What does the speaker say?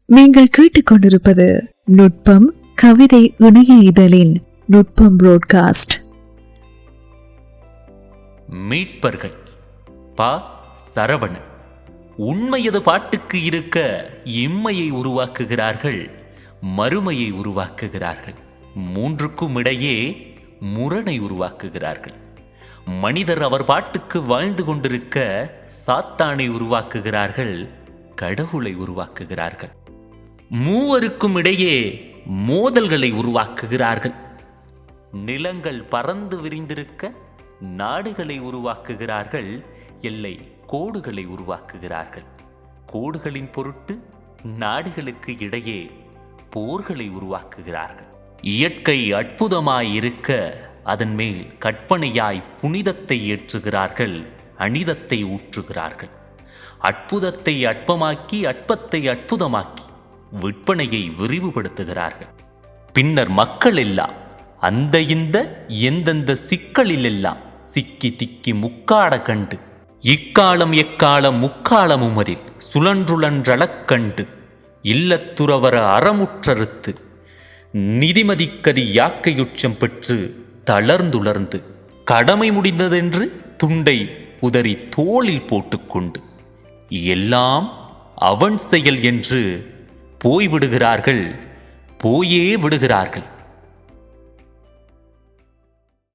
நீங்கள் கேட்டுக்கொண்டிருப்பது நுட்பம் கவிதை இணைய இதழின் நுட்பம் புரோட்காஸ்ட். மீட்பர்கள் பா. சரவணன். உண்மையது பாட்டுக்கு இருக்க இம்மையை உருவாக்குகிறார்கள், மறுமையை உருவாக்குகிறார்கள், மூன்றுக்கும் இடையே முரணை உருவாக்குகிறார்கள். மனிதர் அவர் பாட்டுக்கு வாழ்ந்து கொண்டிருக்க சாத்தானை உருவாக்குகிறார்கள், கடவுளை உருவாக்குகிறார்கள். மூவருக்கும் இடையே மோதல்களை உருவாக்குகிறார்கள். நிலங்கள் பறந்து விரிந்திருக்க நாடுகளை உருவாக்குகிறார்கள், எல்லை கோடுகளை உருவாக்குகிறார்கள். கோடுகளின் பொருட்டு நாடுகளுக்கு இடையே போர்களை உருவாக்குகிறார்கள். இயற்கை அற்புதமாயிருக்க அதன் மேல் கற்பனையாய் புனிதத்தை ஏற்றுகிறார்கள், அனிதத்தை ஊற்றுகிறார்கள். அற்புதத்தை அற்பமாக்கி, அற்பத்தை அற்புதமாக்கி விற்பனையை விரிவுபடுத்துகிறார்கள். பின்னர் மக்கள் எல்லாம் அந்த இந்த எந்தெந்த சிக்கலிலெல்லாம் சிக்கி திக்கி முக்காட கண்டு, இக்காலம் எக்காலம் முக்காலமும் அதில் சுழன்றுழன்றளக் கண்டு, இல்லத்துறவர அறமுற்றறுத்து நிதிமதிக்கதி யாக்கையுச்சம் பெற்று தளர்ந்துளர்ந்து கடமை முடிந்ததென்று துண்டை உதறி தோளில் போட்டுக்கொண்டு எல்லாம் அவன் செயல் என்று போய்விடுகிறார்கள், போயே விடுகிறார்கள்.